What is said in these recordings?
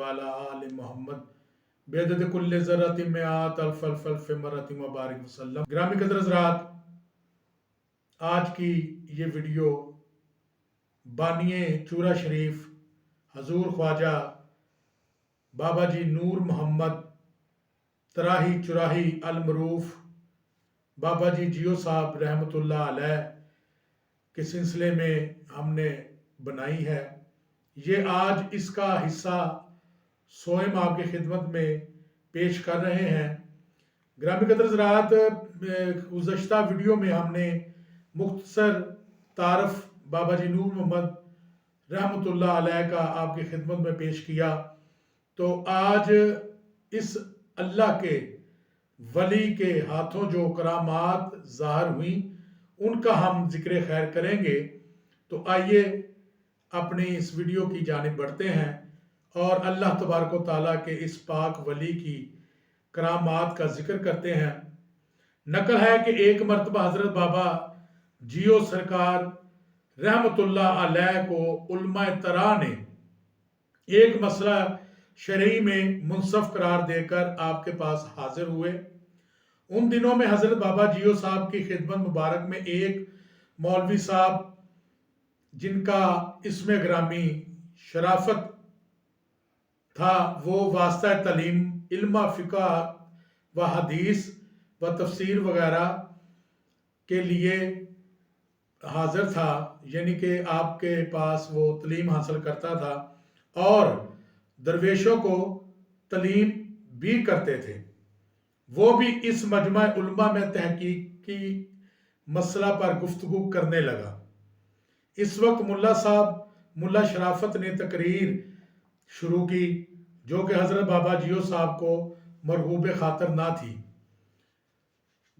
वाला आल मोहम्मद बेदद कुल्ले ज़र्रतिन मिआत अल्फ अल्फ अल्फ मर्रतिन व बारिक वसल्लम। ग्रामी कदर हज़रात, आज की ये वीडियो बानिए चूरा शरीफ हजूर ख्वाजा बाबा जी नूर मोहम्मद तराही चुराही अल मरूफ बाबा जी जियो साहब रहमतुल्लाह अलैह के सिलसिले में हमने बनाई है। ये आज इसका हिस्सा सोएम आपकी खिदमत में पेश कर रहे हैं। ग्रामी कदर हज़रात, गुज़श्ता वीडियो में हमने मुख्तसर तारफ़ बाबा जी नूर मोहम्मद रहमतुल्लाह अलैह का आपकी खिदमत में पेश किया। तो आज इस अल्लाह के वली के हाथों जो करामात ज़ाहिर हुई उनका हम जिक्र खैर करेंगे। तो आइए अपनी इस वीडियो की जानिब बढ़ते हैं और अल्लाह तबारक व तआला के इस पाक वली की करामात का जिक्र करते हैं। नकल है कि एक मरतबा हज़रत बाबा जियो सरकार रहमतुल्लाह अलैह को उलमा तरा ने एक मसला शरई में मुनसफ करार देकर आपके पास हाजिर हुए। उन दिनों में हज़रत बाबा जियो साहब की खिदमत मुबारक में एक मौलवी साहब जिनका इसमें ग्रामी शराफत था, वो वास्ता तलीम इल्मा फ़िक़्ह व हदीस व तफसीर वगैरह के लिए हाजिर था, यानी कि आपके पास वो तलीम हासिल करता था और दरवेशों को तलीम भी करते थे। वो भी इस मजमा उलमा में तहकीकी मसला पर गुफ्तगू करने लगा। इस वक्त मुल्ला शराफत ने तकरीर शुरू की जो कि हज़रत बाबा जियो साहब को मरगूब खातर ना थी।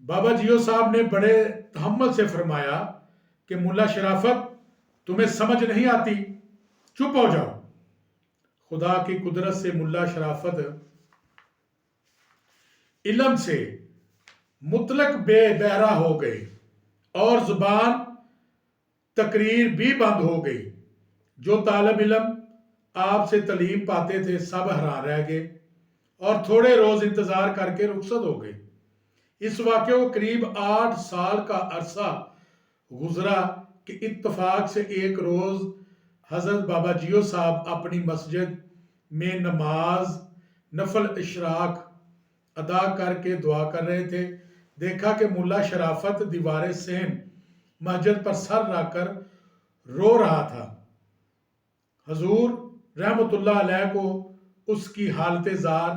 बाबा जियो साहब ने बड़े तहम्मुल से फरमाया कि मुल्ला शराफत, तुम्हें समझ नहीं आती, चुप हो जाओ। खुदा की कुदरत से मुल्ला शराफत इल्म से मुतलक बेबहरा हो गए और जुबान तकरीर भी बंद हो गई। जो तालिब इल्म आपसे तलीम पाते थे सब हैरान रह गए और थोड़े रोज इंतजार करके रुखसत हो गए। इस वाक़े को करीब 8 साल का अरसा गुजरा कि इत्तफाक से एक रोज हजरत बाबा जियो साहब अपनी मस्जिद में नमाज नफल इशराक अदा करके दुआ कर रहे थे। देखा कि मुल्ला शराफत दीवार सेन मस्जिद पर सर रखकर रो रहा था। हजूर रहमतुल्लाह अलैह को उसकी हालत जार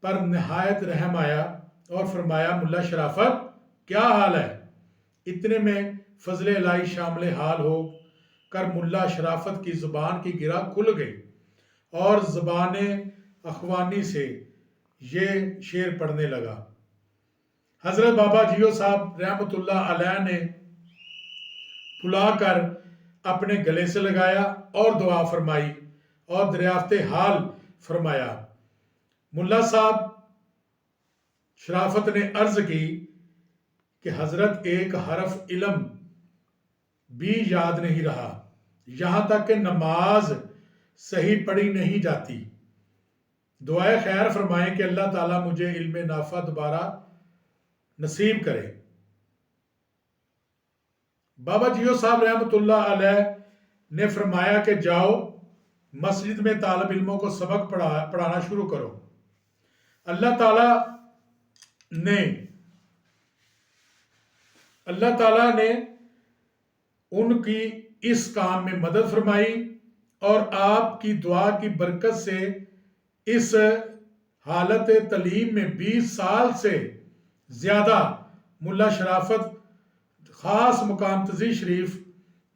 पर नहायत रहम आया और फरमाया, मुल्ला शराफत क्या हाल है? इतने में फजल इलाही शामिल हाल हो कर मुल्ला शराफत की जुबान की गिरा खुल गई और ज़बान अखवानी से ये शेर पढ़ने लगा। हजरत बाबा जियो साहब रहमतुल्लाह अलैह ने बुलाकर अपने गले से लगाया और दुआ फरमाई और दरियाफ्ते हाल फरमाया। मुल्ला साहब शराफत ने अर्ज की कि हजरत एक हरफ इल्म भी याद नहीं रहा, यहां तक कि नमाज सही पढ़ी नहीं जाती। दुआए खैर फरमाएं कि अल्लाह ताला मुझे इल्म नाफा दोबारा नसीब करे। बाबा जियो साहब रहमतुल्लाह अलैह ने फरमाया कि जाओ मस्जिद में तालिब इल्मों को सबक पढ़ाना शुरू करो। अल्लाह ताला ने उनकी इस काम में मदद फरमाई और आपकी दुआ की बरकत से इस हालत तलीम में 20 साल से ज्यादा मुल्ला शराफत खास मुकाम तजी शरीफ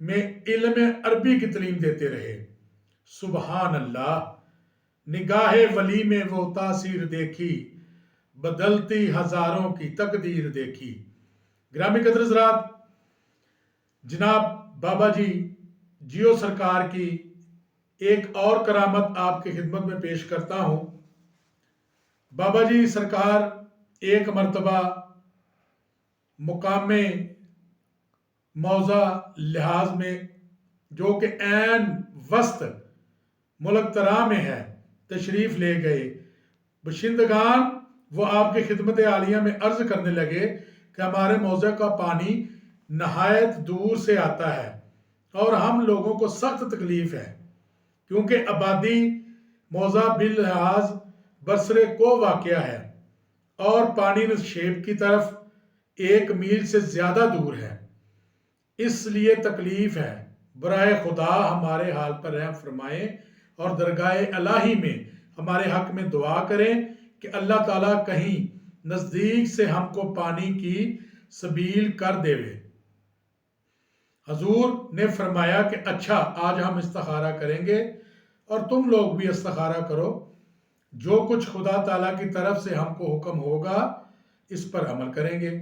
में इल्म अरबी की तलीम देते रहे। सुबहान अल्लाह, निगाहे वली में वो तासीर देखी, बदलती हजारों की तकदीर देखी। ग्रामी कदर हज़रात, जनाब बाबा जी जियो सरकार की एक और करामत आपकी खिदमत में पेश करता हूं। बाबा जी सरकार एक मरतबा मुकामे मौजा लिहाज में जो कि ऐन वस्त मुल्क तरा में है تشریف لے گئے۔ باشندگان وہ آپ کی خدمت عالیہ میں عرض کرنے لگے کہ ہمارے موضع کا پانی نہایت دور سے آتا ہے اور ہم لوگوں کو سخت تکلیف ہے، کیونکہ آبادی موضع باللحاظ برسر کو واقع ہے اور پانی نشیب کی طرف 1 میل سے زیادہ دور ہے، اس لیے تکلیف ہے۔ برائے خدا ہمارے حال پر رحم فرمائیں اور درگاہ الہی میں ہمارے حق میں دعا کریں کہ اللہ تعالیٰ کہیں نزدیک سے ہم کو پانی کی سبیل کر دے۔ حضور نے فرمایا کہ اچھا، آج ہم استخارہ کریں گے اور تم لوگ بھی استخارہ کرو، جو کچھ خدا تعالیٰ کی طرف سے ہم کو حکم ہوگا اس پر عمل کریں گے۔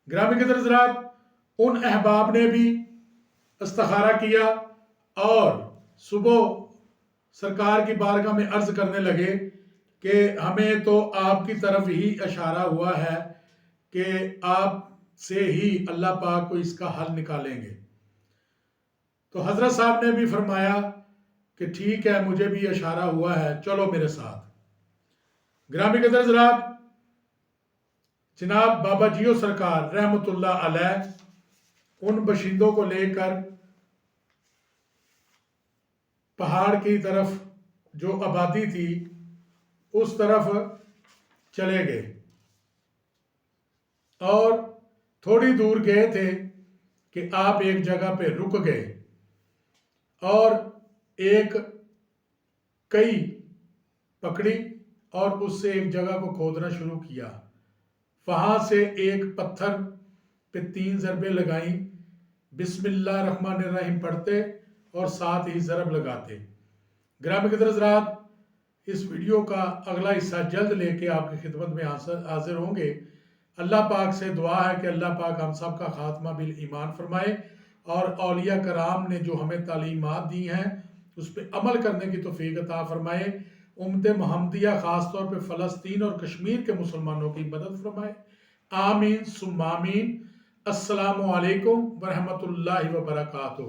گرامی قدر حضرات، ان احباب نے بھی استخارہ کیا اور صبح سرکار کی بارگاہ میں عرض کرنے لگے کہ ہمیں تو آپ کی طرف ہی اشارہ ہوا ہے کہ آپ سے ہی اللہ پاک کو اس کا حل نکالیں گے۔ تو حضرت صاحب نے بھی فرمایا کہ ٹھیک ہے، مجھے بھی اشارہ ہوا ہے، چلو میرے ساتھ۔ گرامی قدر حضرات، جناب بابا جیو سرکار رحمت اللہ علیہ ان باشندوں کو لے کر پہاڑ کی طرف جو آبادی تھی اس طرف چلے گئے اور تھوڑی دور گئے تھے کہ آپ ایک جگہ پہ رک گئے اور ایک کئی پکڑی اور اس سے ایک جگہ کو کھودنا شروع کیا۔ وہاں سے ایک پتھر پہ 3 ضربیں لگائیں، بسم اللہ الرحمن الرحیم پڑھتے اور ساتھ ہی ضرب لگاتے۔ گرامی قدر حضرات، اس ویڈیو کا اگلا حصہ جلد لے کے آپ کی خدمت میں حاضر ہوں گے۔ اللہ پاک سے دعا ہے کہ اللہ پاک ہم سب کا خاتمہ بالایمان فرمائے اور اولیاء کرام نے جو ہمیں تعلیمات دی ہیں اس پہ عمل کرنے کی توفیق عطا فرمائے۔ امت محمدیہ خاص طور پہ فلسطین اور کشمیر کے مسلمانوں کی مدد فرمائے۔ آمین ثم آمین۔ السلام علیکم ورحمۃ اللہ وبرکاتہ۔